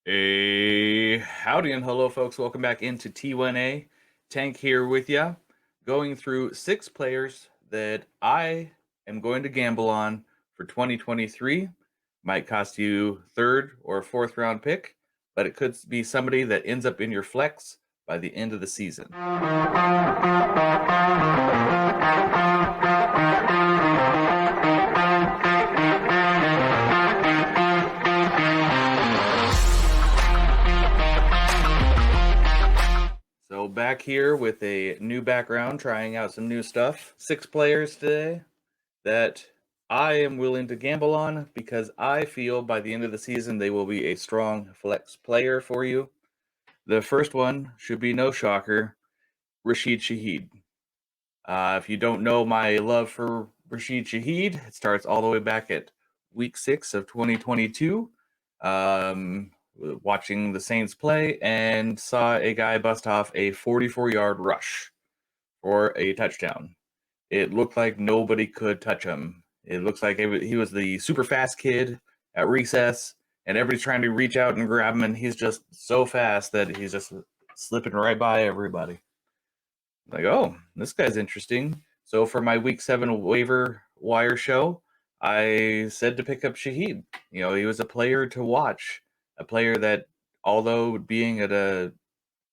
Howdy and hello, folks. Welcome back into T1A. Tank here with ya, going through 6 players that I am going to gamble on for 2023. Might cost you third or fourth round pick, but it could be somebody that ends up in your flex by the end of the season. So back here with a new background, trying out some new stuff. 6 players today that I am willing to gamble on because I feel by the end of the season they will be a strong flex player for you. The first one should be no shocker, Rashid Shaheed. If you don't know my love for Rashid Shaheed, it starts all the way back at week 6 of 2022. Watching the Saints play and saw a guy bust off a 44-yard rush for a touchdown. It looked like nobody could touch him. It looks like he was the super fast kid at recess, and everybody's trying to reach out and grab him, and he's just so fast that he's just slipping right by everybody. Like, oh, this guy's interesting. So for my week 7 waiver wire show, I said to pick up Shaheed. You know, he was a player to watch, a player that, although being at a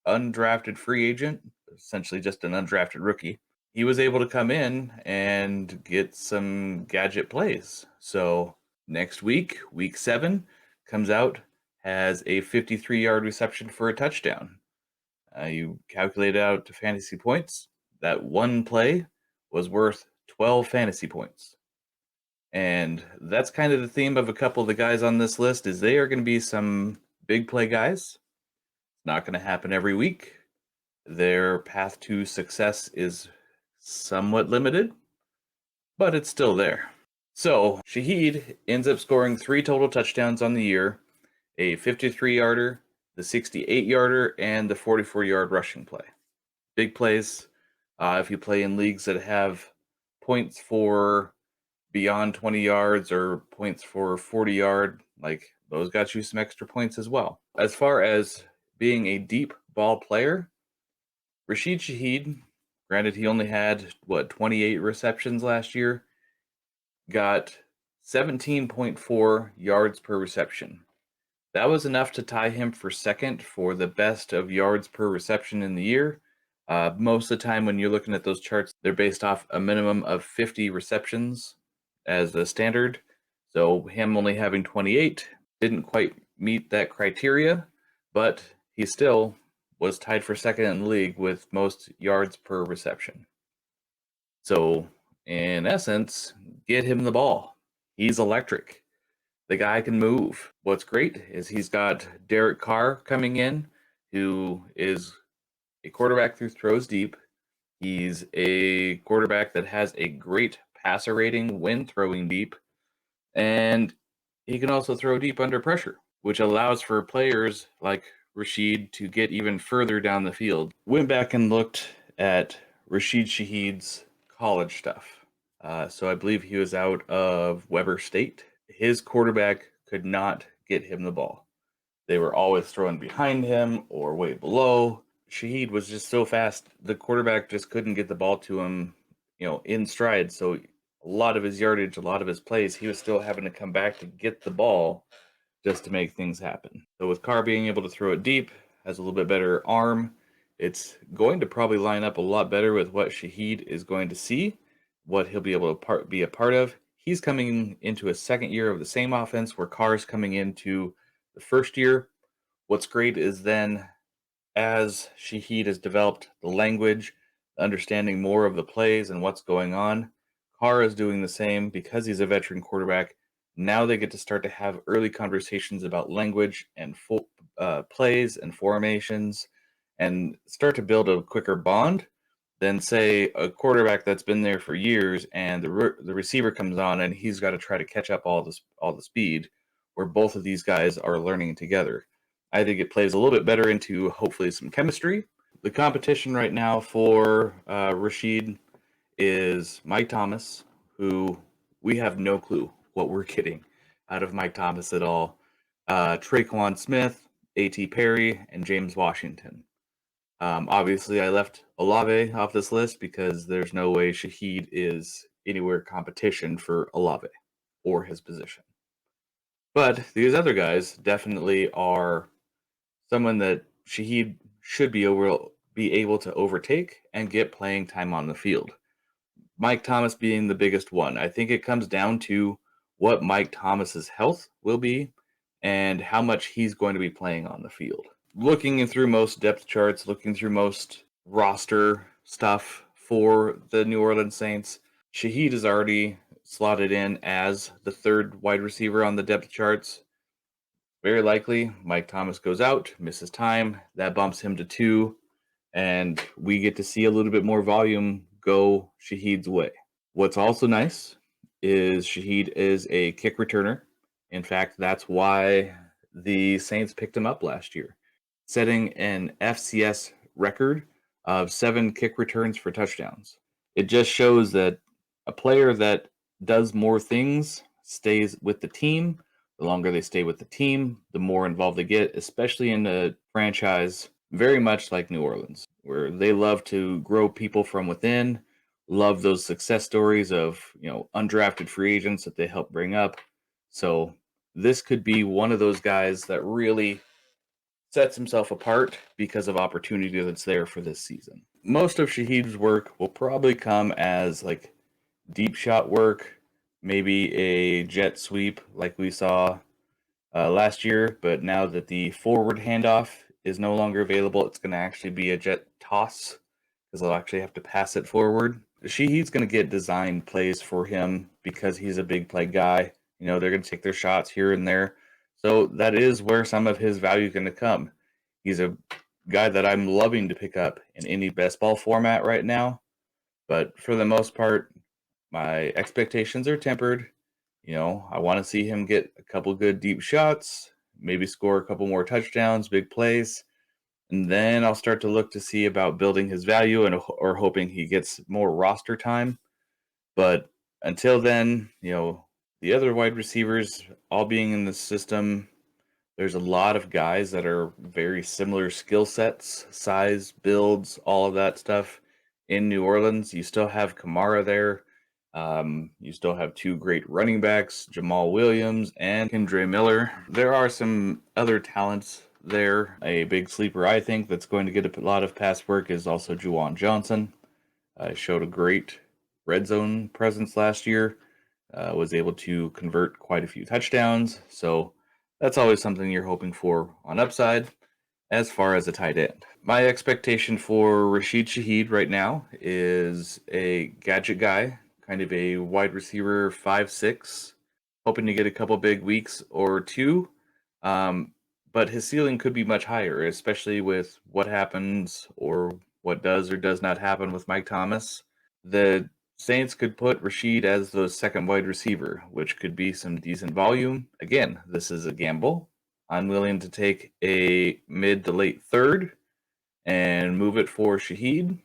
undrafted free agent, essentially just an undrafted rookie, he was able to come in and get some gadget plays. So next week, week 7, comes out, has a 53-yard reception for a touchdown. You calculate it out to fantasy points. That one play was worth 12 fantasy points. And that's kind of the theme of a couple of the guys on this list is they are going to be some big play guys. It's not going to happen every week. Their path to success is somewhat limited, but it's still there. So Shaheed ends up scoring 3 total touchdowns on the year, a 53-yarder, the 68-yarder, and the 44-yard rushing play. Big plays. If you play in leagues that have points for beyond 20 yards or points for 40-yard, like those got you some extra points as well. As far as being a deep ball player, Rashid Shaheed, granted he only had, 28 receptions last year, got 17.4 yards per reception. That was enough to tie him for second for the best of yards per reception in the year. Most of the time when you're looking at those charts, they're based off a minimum of 50 receptions as the standard. So him only having 28 didn't quite meet that criteria, but he still was tied for second in the league with most yards per reception. So in essence, get him the ball. He's electric. The guy can move. What's great is he's got Derek Carr coming in, who is a quarterback who throws deep. He's a quarterback that has a great passer rating when throwing deep. And he can also throw deep under pressure, which allows for players like Rashid to get even further down the field. Went back and looked at Rashid Shaheed's college stuff. So I believe he was out of Weber State. His quarterback could not get him the ball. They were always throwing behind him or way below. Shaheed was just so fast, the quarterback just couldn't get the ball to him, in stride. So a lot of his yardage, a lot of his plays, he was still having to come back to get the ball just to make things happen. So with Carr being able to throw it deep, has a little bit better arm, it's going to probably line up a lot better with what Shaheed is going to see, what he'll be able to be a part of. He's coming into a second year of the same offense where Carr's coming into the first year. What's great is then as Shaheed has developed the language, understanding more of the plays and what's going on, Carr is doing the same because he's a veteran quarterback. Now they get to start to have early conversations about language and plays and formations and start to build a quicker bond than, say, a quarterback that's been there for years and the receiver comes on and he's got to try to catch up all the speed, where both of these guys are learning together. I think it plays a little bit better into hopefully some chemistry. The competition right now for Rashid is Mike Thomas, who we have no clue what we're getting out of Mike Thomas at all. Traquan Smith, A.T. Perry, and James Washington. Obviously, I left Olave off this list because there's no way Shaheed is anywhere competition for Olave or his position. But these other guys definitely are someone that Shaheed should be able to overtake and get playing time on the field. Mike Thomas being the biggest one. I think it comes down to what Mike Thomas's health will be and how much he's going to be playing on the field. Looking through most depth charts, looking through most roster stuff for the New Orleans Saints, Shaheed is already slotted in as the third wide receiver on the depth charts. Very likely, Mike Thomas goes out, misses time. That bumps him to 2, and we get to see a little bit more volume go Shaheed's way. What's also nice is Shaheed is a kick returner. In fact, that's why the Saints picked him up last year, setting an FCS record of 7 kick returns for touchdowns. It just shows that a player that does more things stays with the team. The longer they stay with the team, the more involved they get, especially in a franchise very much like New Orleans, where they love to grow people from within, love those success stories of, undrafted free agents that they help bring up. So this could be one of those guys that really sets himself apart because of opportunity that's there for this season. Most of Shaheed's work will probably come as like deep shot work, maybe a jet sweep like we saw last year, but now that the forward handoff is no longer available, it's going to actually be a jet toss because they'll actually have to pass it forward. He's going to get designed plays for him because he's a big play guy. They're going to take their shots here and there. So that is where some of his value is going to come. He's a guy that I'm loving to pick up in any best ball format right now. But for the most part, my expectations are tempered. I want to see him get a couple good deep shots, maybe score a couple more touchdowns, big plays, and then I'll start to look to see about building his value or hoping he gets more roster time. But until then, the other wide receivers all being in the system, there's a lot of guys that are very similar skill sets, size, builds, all of that stuff in New Orleans. You still have Kamara there. You still have 2 great running backs, Jamal Williams and Kendre Miller. There are some other talents there. A big sleeper, I think, that's going to get a lot of pass work is also Juwan Johnson. Showed a great red zone presence last year. Was able to convert quite a few touchdowns. So that's always something you're hoping for on upside as far as a tight end. My expectation for Rashid Shaheed right now is a gadget guy, kind of a wide receiver 5'6", hoping to get a couple big weeks or 2. But his ceiling could be much higher, especially with what happens or what does or does not happen with Mike Thomas. The Saints could put Rashid as the second wide receiver, which could be some decent volume. Again, this is a gamble. I'm willing to take a mid to late third and move it for Shaheed.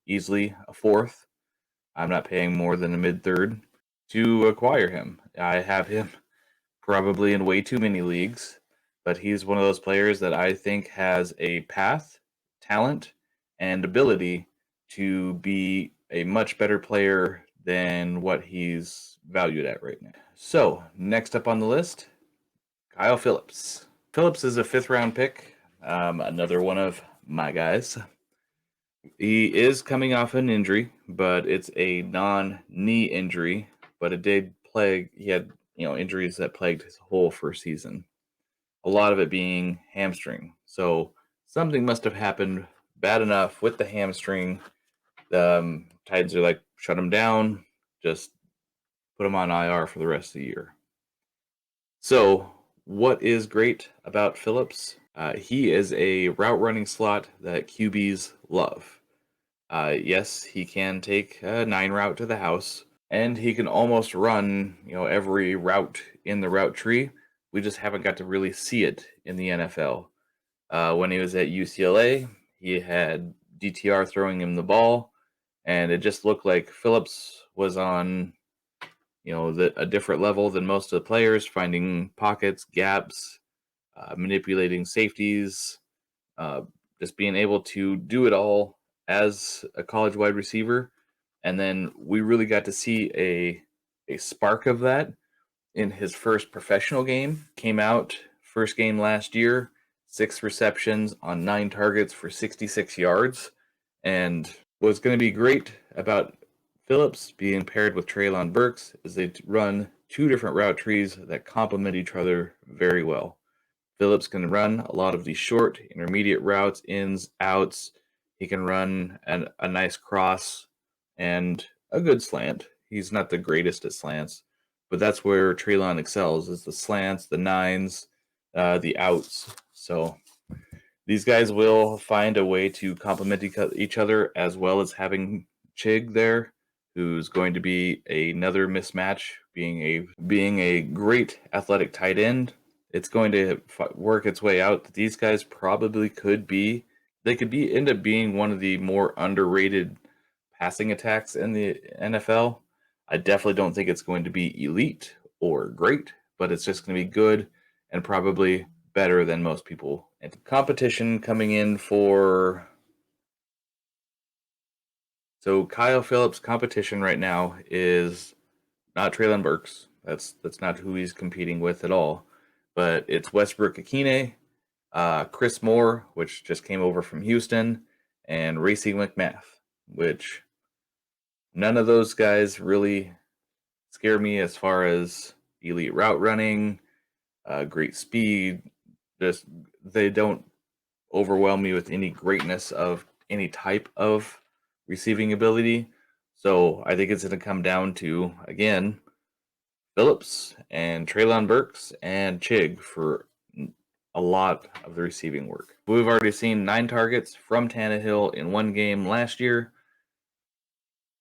Easily a 4th. I'm not paying more than a mid third to acquire him. I have him probably in way too many leagues, but he's one of those players that I think has a path, talent, and ability to be a much better player than what he's valued at right now. So, next up on the list, Kyle Phillips. Phillips is a 5th round pick, another one of my guys. He is coming off an injury, but it's a non-knee injury, but it did plague, he had, injuries that plagued his whole first season. A lot of it being hamstring. So something must have happened bad enough with the hamstring. Titans are like, shut him down, just put him on IR for the rest of the year. So what is great about Phillips? He is a route running slot that QBs love. Yes, he can take a 9 route to the house, and he can almost run, every route in the route tree. We just haven't got to really see it in the NFL. When he was at UCLA, he had DTR throwing him the ball, and it just looked like Phillips was on, a different level than most of the players, finding pockets, gaps, manipulating safeties, uh, just being able to do it all as a college wide receiver. And then we really got to see a spark of that in his first professional game. Came out first game last year, 6 receptions on 9 targets for 66 yards. And what's going to be great about Phillips being paired with Treylon Burks is they run 2 different route trees that complement each other very well. Phillips can run a lot of these short, intermediate routes, ins, outs. He can run a nice cross and a good slant. He's not the greatest at slants, but that's where Treylon excels, is the slants, the nines, the outs. So these guys will find a way to complement each other, as well as having Chig there, who's going to be another mismatch, being a great athletic tight end. It's going to work its way out that these guys probably end up being one of the more underrated passing attacks in the NFL. I definitely don't think it's going to be elite or great, but it's just going to be good and probably better than most people. And competition coming in for... So Kyle Phillips' competition right now is not Treylon Burks. That's not who he's competing with at all. But it's Westbrook Akine, Chris Moore, which just came over from Houston, and Racey McMath, which none of those guys really scare me as far as elite route running, great speed. Just they don't overwhelm me with any greatness of any type of receiving ability. So I think it's going to come down to, again, Phillips and Treylon Burks and Chig for a lot of the receiving work. We've already seen 9 targets from Tannehill in one game last year.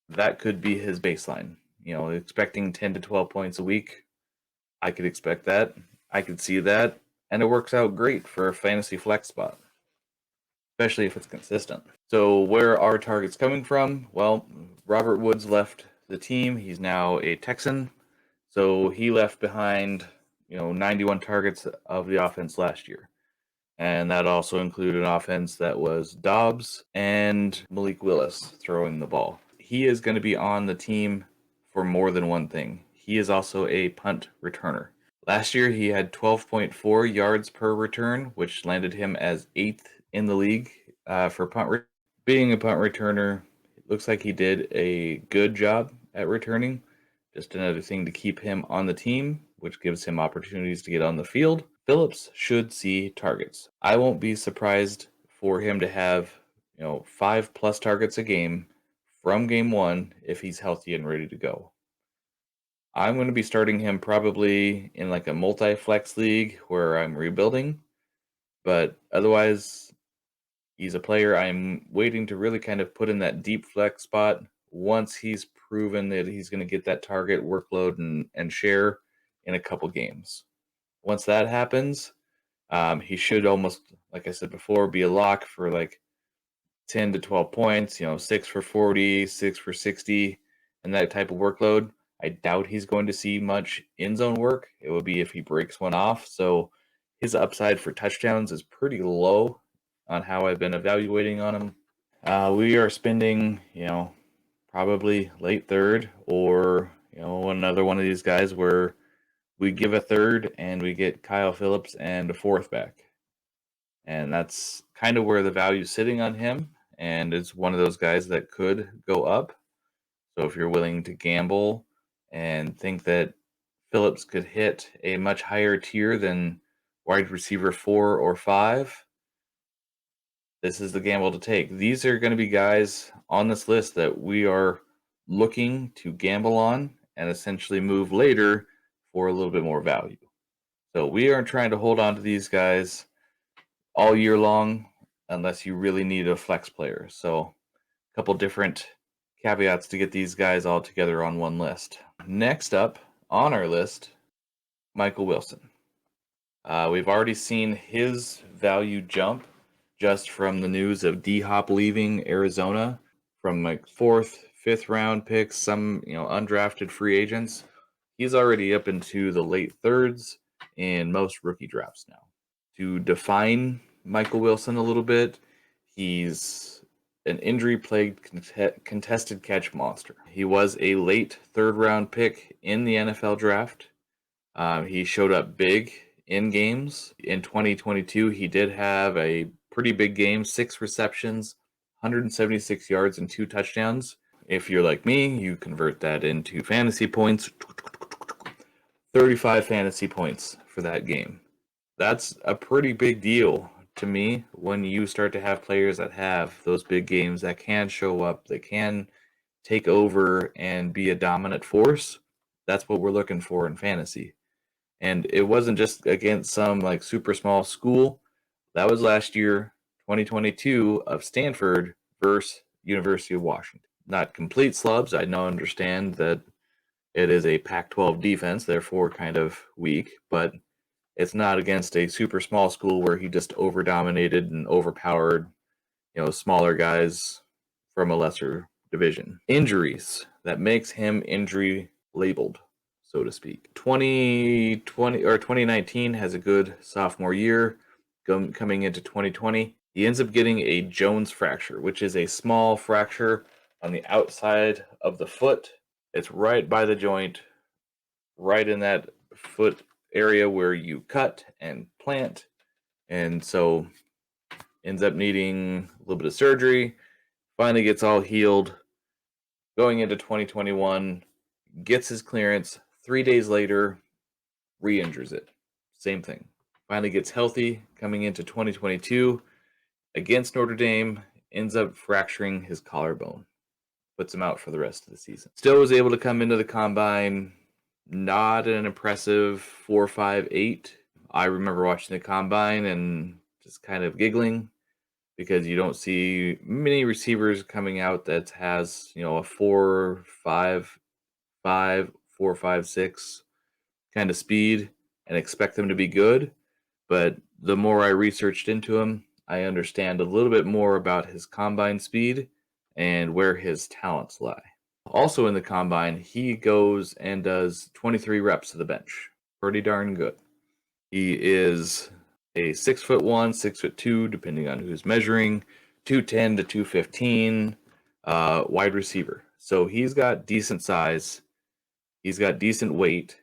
That could be his baseline. Expecting 10 to 12 points a week. I could expect that. I could see that. And it works out great for a fantasy flex spot, especially if it's consistent. So where are targets coming from? Well, Robert Woods left the team. He's now a Texan. So he left behind, 91 targets of the offense last year. And that also included an offense that was Dobbs and Malik Willis throwing the ball. He is going to be on the team for more than one thing. He is also a punt returner. Last year, he had 12.4 yards per return, which landed him as 8th in the league for punt. Being a punt returner, it looks like he did a good job at returning. Just another thing to keep him on the team, which gives him opportunities to get on the field. Phillips should see targets. I won't be surprised for him to have, 5+ targets a game from game 1 if he's healthy and ready to go. I'm going to be starting him probably in like a multi-flex league where I'm rebuilding, but otherwise, he's a player I'm waiting to really kind of put in that deep flex spot once he's proven that he's going to get that target workload and share in a couple games. Once that happens, he should almost, like I said before, be a lock for like 10 to 12 points, 6 for 40, 6 for 60, and that type of workload. I doubt he's going to see much end zone work. It would be if he breaks one off. So his upside for touchdowns is pretty low on how I've been evaluating on him. We are spending, probably late third or, another one of these guys where we give a third and we get Kyle Phillips and a 4th back. And that's kind of where the value is sitting on him. And it's one of those guys that could go up. So if you're willing to gamble and think that Phillips could hit a much higher tier than wide receiver 4 or 5, this is the gamble to take. These are going to be guys on this list that we are looking to gamble on and essentially move later for a little bit more value. So we aren't trying to hold on to these guys all year long unless you really need a flex player. So a couple different caveats to get these guys all together on one list. Next up on our list, Michael Wilson. We've already seen his value jump just from the news of D-Hop leaving Arizona from like 4th, 5th round picks, some undrafted free agents. He's already up into the late thirds in most rookie drafts now. To define Michael Wilson a little bit, he's an injury-plagued contested catch monster. He was a late third-round pick in the NFL draft. He showed up big in games. In 2022, he did have a pretty big game, 6 receptions, 176 yards, and 2 touchdowns. If you're like me, you convert that into fantasy points. 35 fantasy points for that game. That's a pretty big deal to me when you start to have players that have those big games that can show up, that can take over and be a dominant force. That's what we're looking for in fantasy. And it wasn't just against some like super small school. That was last year, 2022, of Stanford versus University of Washington. Not complete slubs. I now understand that it is a Pac-12 defense, therefore kind of weak, but it's not against a super small school where he just over-dominated and overpowered, smaller guys from a lesser division. Injuries that makes him injury labeled, so to speak. 2020 or 2019 has a good sophomore year. Coming into 2020, he ends up getting a Jones fracture, which is a small fracture on the outside of the foot. It's right by the joint, right in that foot area where you cut and plant, and so ends up needing a little bit of surgery. Finally gets all healed. Going into 2021, gets his clearance. 3 days later, re-injures it. Same thing. Finally gets healthy. Coming into 2022, against Notre Dame, ends up fracturing his collarbone. Puts him out for the rest of the season. Still was able to come into the combine. Not an impressive 4.58. I remember watching the combine and just kind of giggling because you don't see many receivers coming out that has, a 4.55, 4.56 kind of speed and expect them to be good. But the more I researched into him, I understand a little bit more about his combine speed and where his talents lie. Also in the combine, he goes and does 23 reps to the bench. Pretty darn good. He is a 6'1", 6'2", depending on who's measuring, 210 to 215, wide receiver. So he's got decent size. He's got decent weight.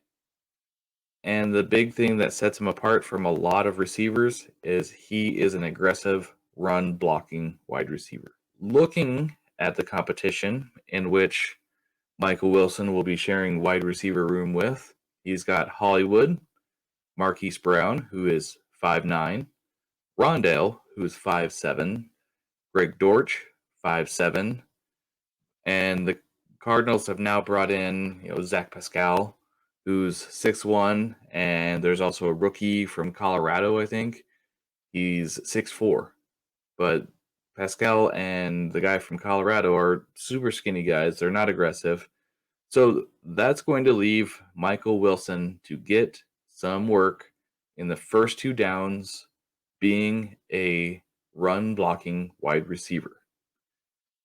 And the big thing that sets him apart from a lot of receivers is he is an aggressive run blocking wide receiver. Looking at the competition in which Michael Wilson will be sharing wide receiver room with, he's got Hollywood, Marquise Brown, who is 5'9", Rondale, who is 5'7", Greg Dortch, 5'7", and the Cardinals have now brought in, Zach Pascal, who's 6'1", and there's also a rookie from Colorado, I think. He's 6'4", but Pascal and the guy from Colorado are super skinny guys. They're not aggressive. So that's going to leave Michael Wilson to get some work in the first 2 downs being a run blocking wide receiver,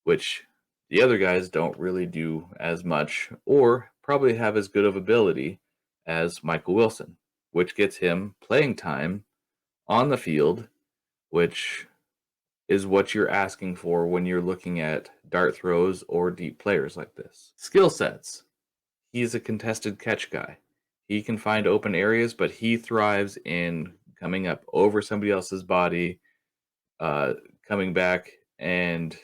which the other guys don't really do as much or probably have as good of ability as Michael Wilson, which gets him playing time on the field, which is what you're asking for when you're looking at dart throws or deep players like this. Skill sets. He's a contested catch guy. He can find open areas, but he thrives in coming up over somebody else's body, coming back and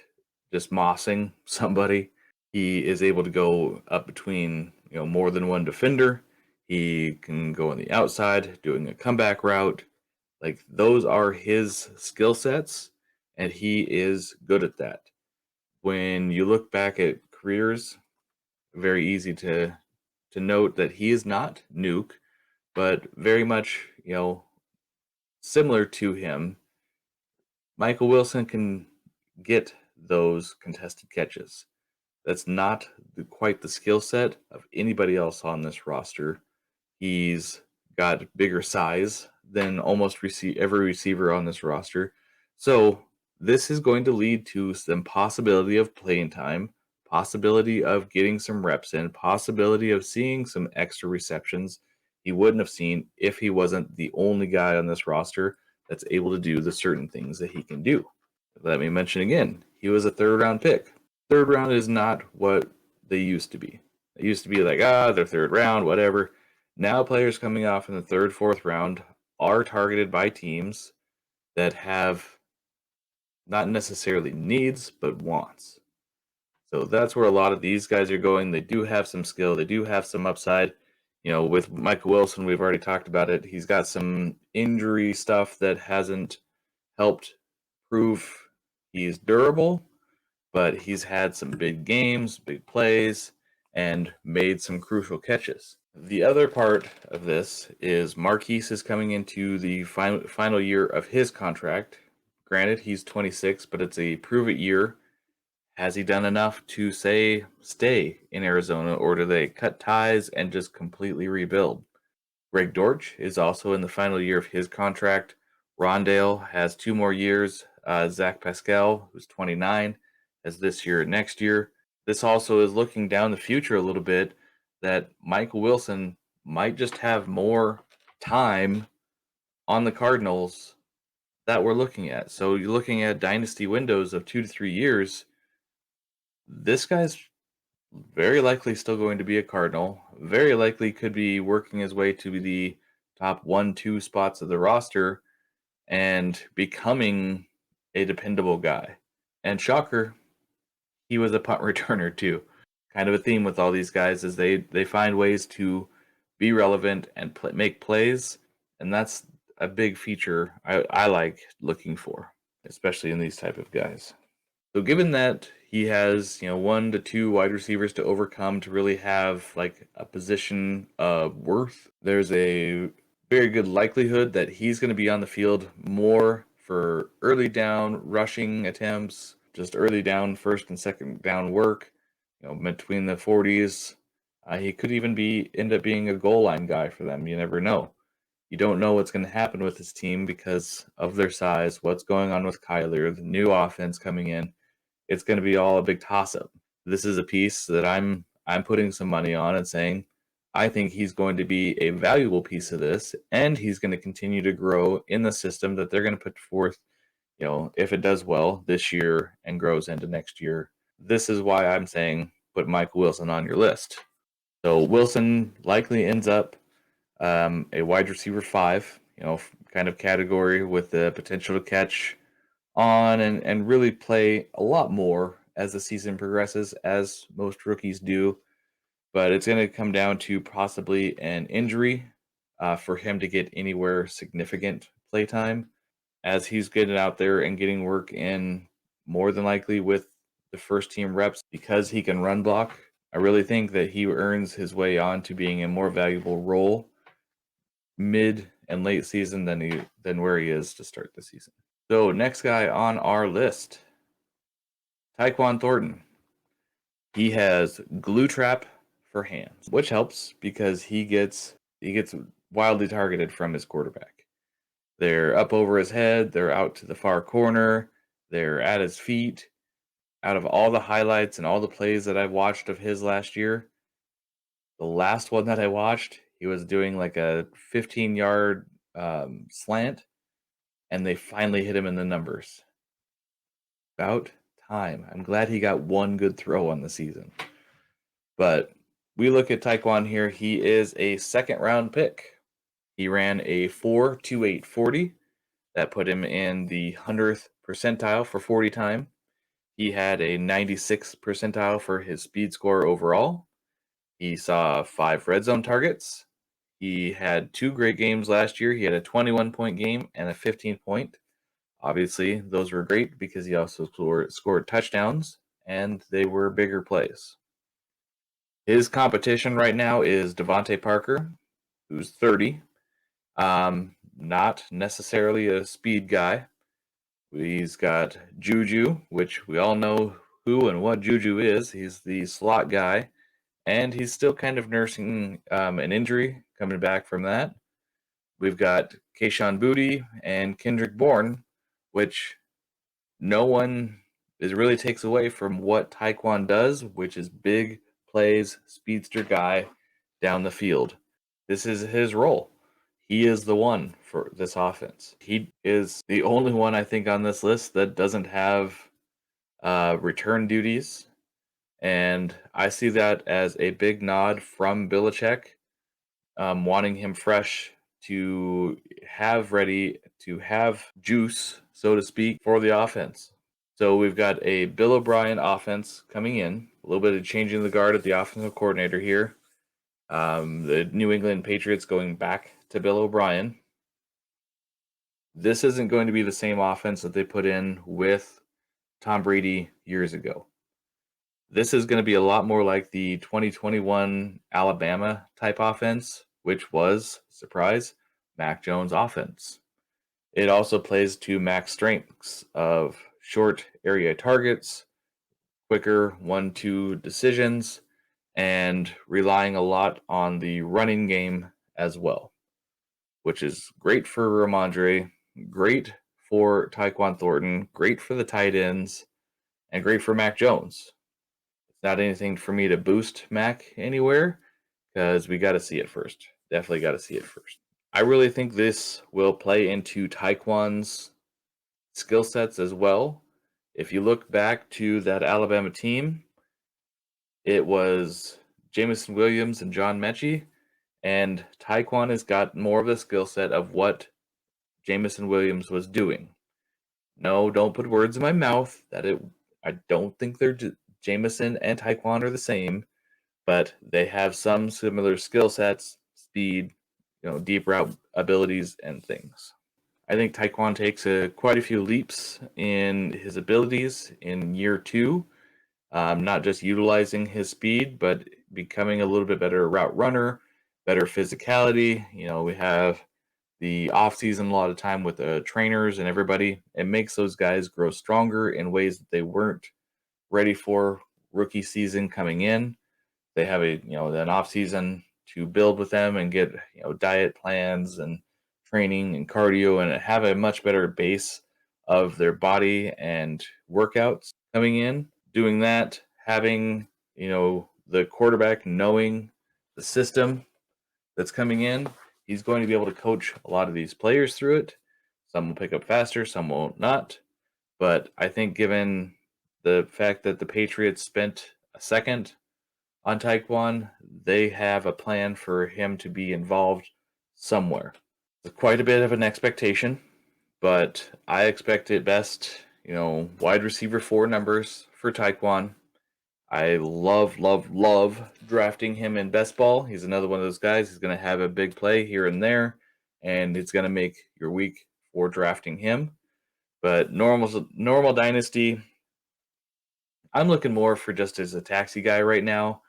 just mossing somebody. He is able to go up between, more than one defender. He can go on the outside doing a comeback route. Like, those are his skill sets, and he is good at that. When you look back at careers, very easy to note that he is not Nuke, but very much, similar to him. Michael Wilson can get those contested catches. That's not quite the skill set of anybody else on this roster. He's got bigger size than almost every receiver on this roster. So this is going to lead to some possibility of playing time, possibility of getting some reps in, possibility of seeing some extra receptions he wouldn't have seen if he wasn't the only guy on this roster that's able to do the certain things that he can do. Let me mention again, he was a third-round pick. Third round is not what they used to be. It used to be like, they're third round, whatever. Now players coming off in the third, fourth round are targeted by teams that have not necessarily needs, but wants. So that's where a lot of these guys are going. They do have some skill. They do have some upside. With Michael Wilson, we've already talked about it. He's got some injury stuff that hasn't helped prove he's durable, but he's had some big games, big plays, and made some crucial catches. The other part of this is Marquise is coming into the final year of his contract. Granted, he's 26, but it's a prove-it year. Has he done enough to stay in Arizona, or do they cut ties and just completely rebuild? Greg Dortch is also in the final year of his contract. Rondale has 2 more years. Zach Pascal, who's 29, has this year and next year. This also is looking down the future a little bit that Michael Wilson might just have more time on the Cardinals that we're looking at. So you're looking at dynasty windows of 2 to 3 years. This guy's very likely still going to be a Cardinal. Very likely could be working his way to the top 1-2 spots of the roster and becoming a dependable guy. And shocker, he was a punt returner too. Kind of a theme with all these guys is they find ways to be relevant and make plays, and that's a big feature I like looking for, especially in these type of guys. So given that he has 1 to 2 wide receivers to overcome to really have like a position of worth, there's a very good likelihood that he's going to be on the field more for early down rushing attempts, just early down first and second down work, between the 40s. He could even end up being a goal line guy for them. You never know. You don't know what's going to happen with this team because of their size, what's going on with Kyler, the new offense coming in. It's going to be all a big toss-up. This is a piece that I'm putting some money on and saying I think he's going to be a valuable piece of this, and he's going to continue to grow in the system that they're going to put forth, if it does well this year and grows into next year. This is why I'm saying put Michael Wilson on your list. So Wilson likely ends up a wide receiver 5, kind of category with the potential to catch on and really play a lot more as the season progresses, as most rookies do. But it's going to come down to possibly an injury for him to get anywhere significant playtime, as he's getting out there and getting work in more than likely with the first team reps because he can run block. I really think that he earns his way on to being a more valuable role mid and late season than where he is to start the season. So next guy on our list, Tyquan Thornton. He has glue trap for hands, which helps because he gets wildly targeted from his quarterback. They're up over his head, they're out to the far corner, they're at his feet. Out of all the highlights and all the plays that I've watched of his last year, the last one that I watched, he was doing like a 15-yard slant, and they finally hit him in the numbers. About time. I'm glad he got one good throw on the season. But we look at Tyquan here. He is a second-round pick. He ran a 4.28 40. That put him in the 100th percentile for 40 time. He had a 96th percentile for his speed score overall. He saw 5 red zone targets. He had 2 great games last year. He had a 21-point game and a 15-point. Obviously, those were great because he also scored touchdowns, and they were bigger plays. His competition right now is Devontae Parker, who's 30. Not necessarily a speed guy. He's got Juju, which we all know who and what Juju is. He's the slot guy, and he's still kind of nursing an injury, coming back from that. We've got Kayshon Boutte and Kendrick Bourne, which no one really takes away from what Tyquan does, which is big plays, speedster guy down the field. This is his role. he is the one for this offense. He is the only one I think on this list that doesn't have return duties, and I see that as a big nod from Belichick, wanting him fresh to have ready to have juice, so to speak, for the offense. So we've got a Bill O'Brien offense coming in, a little bit of changing the guard at the offensive coordinator here. The New England Patriots going back to Bill O'Brien. This isn't going to be the same offense that they put in with Tom Brady years ago. This is going to be a lot more like the 2021 Alabama type offense, which was, surprise, Mac Jones' offense. It also plays to Mac's strengths of short area targets, quicker 1-2 decisions, and relying a lot on the running game as well, which is great for Ramondre, great for Tyquan Thornton, great for the tight ends, and great for Mac Jones. It's not anything for me to boost Mac anywhere because we got to see it first. Definitely got to see it first. I really think this will play into Tyquan's skill sets as well. If you look back to that Alabama team, it was Jameson Williams and John Mechie, and Tyquan has got more of the skill set of what Jameson Williams was doing. No, don't put words in my mouth. I don't think Jameson and Tyquan are the same, but they have some similar skill sets, speed, deep route abilities and things. I think Tyquan takes quite a few leaps in his abilities in year 2, not just utilizing his speed, but becoming a little bit better route runner, better physicality. We have the off-season a lot of time with the trainers and everybody. It makes those guys grow stronger in ways that they weren't ready for rookie season coming in. They have an off-season to build with them and get diet plans and training and cardio and have a much better base of their body and workouts coming in. Doing that, having the quarterback knowing the system that's coming in, he's going to be able to coach a lot of these players through it. Some will pick up faster, some won't not. But I think given the fact that the Patriots spent a second on Tyquan, they have a plan for him to be involved somewhere. It's quite a bit of an expectation, but I expect at best, wide receiver 4 numbers for Tyquan. I love drafting him in best ball. He's another one of those guys. He's going to have a big play here and there, and it's going to make your week for drafting him. But normal dynasty, I'm looking more for just as a taxi guy right now,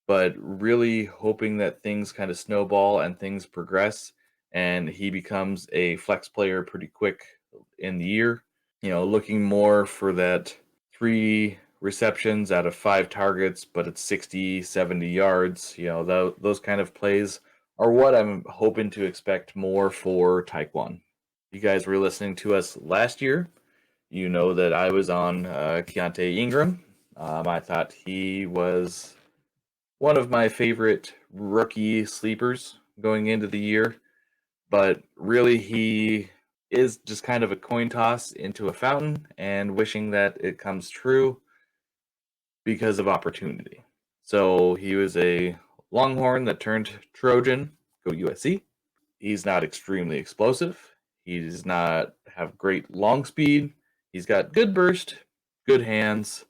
but really hoping that things kind of snowball and things progress, and he becomes a flex player pretty quick in the year. Looking more for that 3 receptions out of 5 targets, but it's 60, 70 yards. Those kind of plays are what I'm hoping to expect more for Tyquan. You guys were listening to us last year. You know that I was on Keontae Ingram. I thought he was one of my favorite rookie sleepers going into the year, but really he is just kind of a coin toss into a fountain and wishing that it comes true because of opportunity. So he was a Longhorn that turned Trojan. Go USC. He's not extremely explosive. He does not have great long speed. He's got good burst, good hands,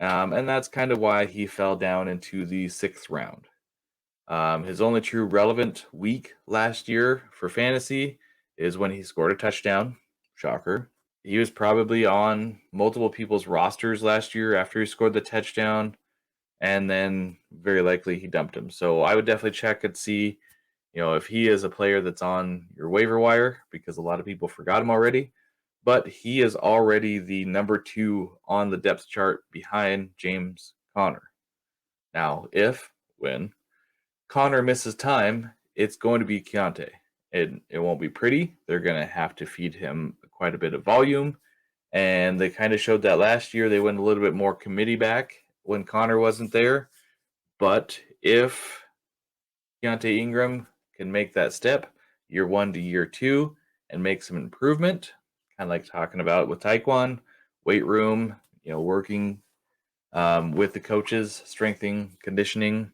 and that's kind of why he fell down into the 6th round. His only true relevant week last year for fantasy is when he scored a touchdown. Shocker. He was probably on multiple people's rosters last year after he scored the touchdown, and then very likely he dumped him. So I would definitely check and see, if he is a player that's on your waiver wire, because a lot of people forgot him already. But he is already the number 2 on the depth chart behind James Conner. Now, when Conner misses time, it's going to be Keontae. It won't be pretty. They're going to have to feed him quite a bit of volume. And they kind of showed that last year. They went a little bit more committee back when Conner wasn't there. But if Keontae Ingram can make that step, year 1 to year 2 and make some improvement, kind of like talking about with Taekwon, weight room, working with the coaches, strengthening, conditioning,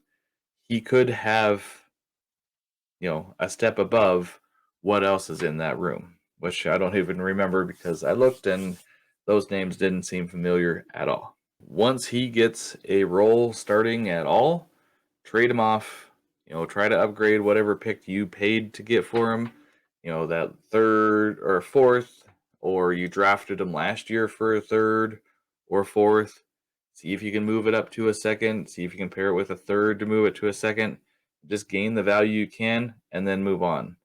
he could have, a step above what else is in that room, which I don't even remember because I looked and those names didn't seem familiar at all. Once he gets a role starting at all, trade him off, try to upgrade whatever pick you paid to get for him, that third or fourth, or you drafted him last year for a third or fourth. See if you can move it up to a second, see if you can pair it with a third to move it to a second. Just gain the value you can and then move on.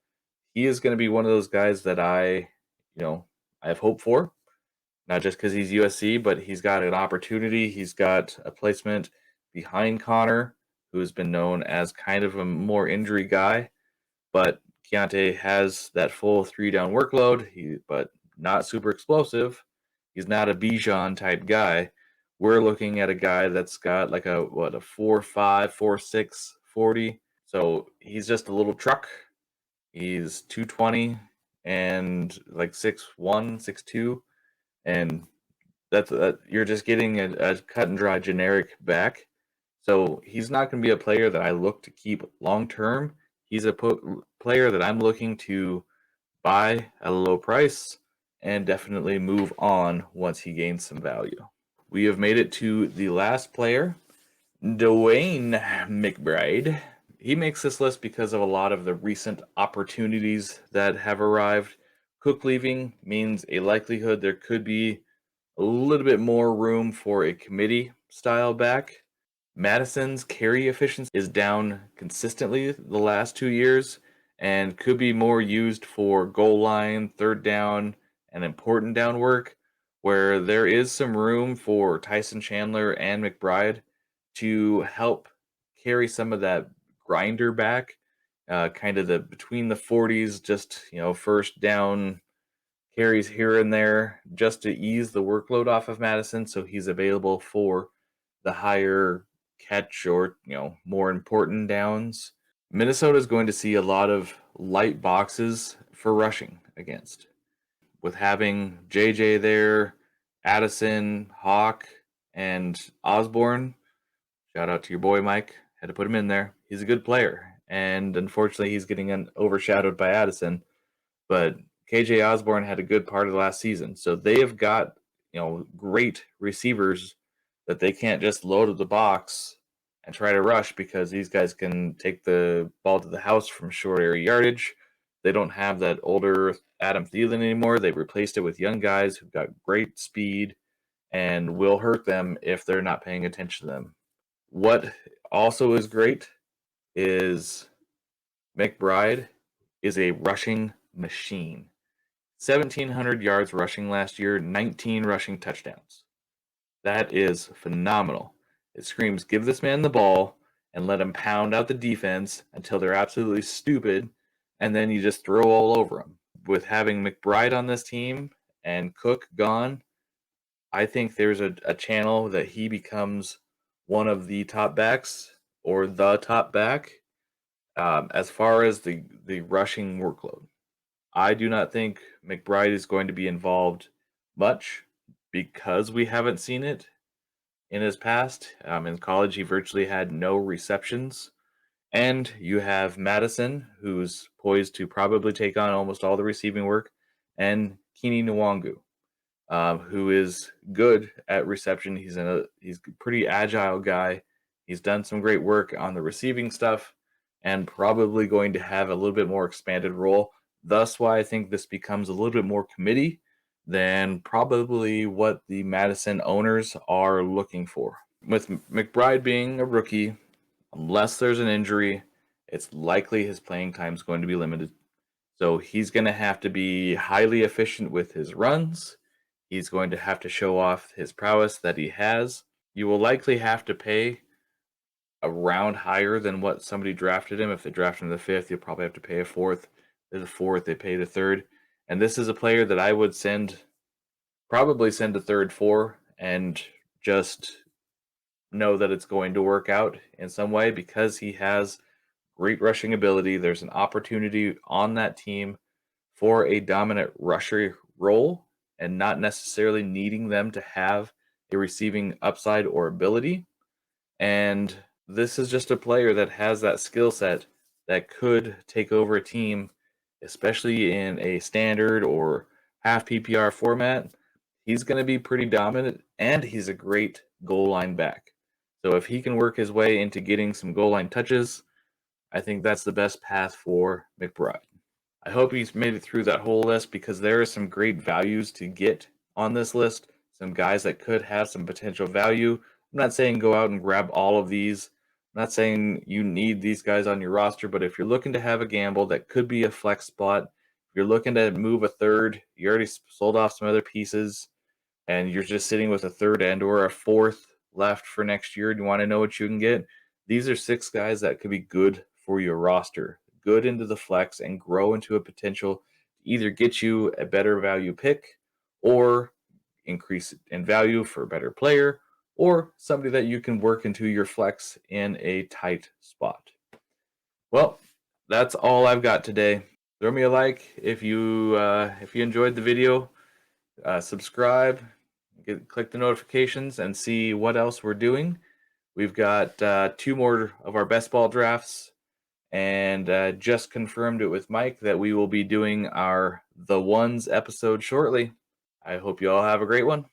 He is going to be one of those guys that I have hope for, not just because he's USC, but he's got an opportunity. He's got a placement behind Connor, who's been known as kind of a more injury guy, but Keontae has that full 3-down workload, but not super explosive. He's not a Bijan type guy. We're looking at a guy that's got like a 4.5, 4.6, 40. So he's just a little truck. He's 220 and like 6'1", 6'2", and that's you're just getting a cut and dry generic back. So he's not going to be a player that I look to keep long term. He's a player that I'm looking to buy at a low price and definitely move on once he gains some value. We have made it to the last player, Dwayne McBride. He makes this list because of a lot of the recent opportunities that have arrived. Cook leaving means a likelihood there could be a little bit more room for a committee style back. Madison's carry efficiency is down consistently the last 2 years and could be more used for goal line, third down, and important down work, where there is some room for Tyson Chandler and McBride to help carry some of that grinder back, kind of the between the 40s, just first down carries here and there, just to ease the workload off of Madison, so he's available for the higher catch or more important downs. Minnesota is going to see a lot of light boxes for rushing against, with having JJ there, Addison, Hawk, and Osborne. Shout out to your boy Mike. Had to put him in there. He's a good player, and unfortunately, he's getting overshadowed by Addison. But KJ Osborne had a good part of the last season, so they have got great receivers that they can't just load up the box and try to rush, because these guys can take the ball to the house from short area yardage. They don't have that older Adam Thielen anymore. They replaced it with young guys who've got great speed and will hurt them if they're not paying attention to them. What also is great is McBride is a rushing machine. 1,700 yards rushing last year, 19 rushing touchdowns. That is phenomenal. It screams, give this man the ball and let him pound out the defense until they're absolutely stupid, and then you just throw all over them. With having McBride on this team and Cook gone, I think there's a channel that he becomes one of the top backs or the top back as far as the rushing workload. I do not think McBride is going to be involved much because we haven't seen it in his past. In college, he virtually had no receptions. And you have Madison, who's poised to probably take on almost all the receiving work, and Kini Nwangu, who is good at reception. He's a pretty agile guy. He's done some great work on the receiving stuff and probably going to have a little bit more expanded role. Thus why I think this becomes a little bit more committee than probably what the Madison owners are looking for. With McBride being a rookie, unless there's an injury, it's likely his playing time is going to be limited. So he's going to have to be highly efficient with his runs. He's going to have to show off his prowess that he has. You will likely have to pay a round higher than what somebody drafted him. If they draft him in the 5th, you'll probably have to pay a 4th. The 4th, they pay the 3rd. And this is a player that I would probably send a 3rd for, and just know that it's going to work out in some way, because he has great rushing ability. There's an opportunity on that team for a dominant rusher role and not necessarily needing them to have a receiving upside or ability. And this is just a player that has that skill set that could take over a team, especially in a standard or half PPR format. He's going to be pretty dominant, and he's a great goal line back. So if he can work his way into getting some goal line touches, I think that's the best path for McBride. I hope he's made it through that whole list because there are some great values to get on this list. Some guys that could have some potential value. I'm not saying go out and grab all of these. I'm not saying you need these guys on your roster, but if you're looking to have a gamble that could be a flex spot, if you're looking to move a third, you already sold off some other pieces, and you're just sitting with a third and or a fourth left for next year and you want to know what you can get, these are 6 guys that could be good for your roster, good into the flex and grow into a potential to either get you a better value pick or increase in value for a better player or somebody that you can work into your flex in a tight spot. Well, that's all I've got today. Throw me a like if you enjoyed the video. Subscribe, click the notifications, and see what else we're doing. We've got 2 more of our best ball drafts, and just confirmed it with Mike that we will be doing our The Ones episode shortly. I hope you all have a great one.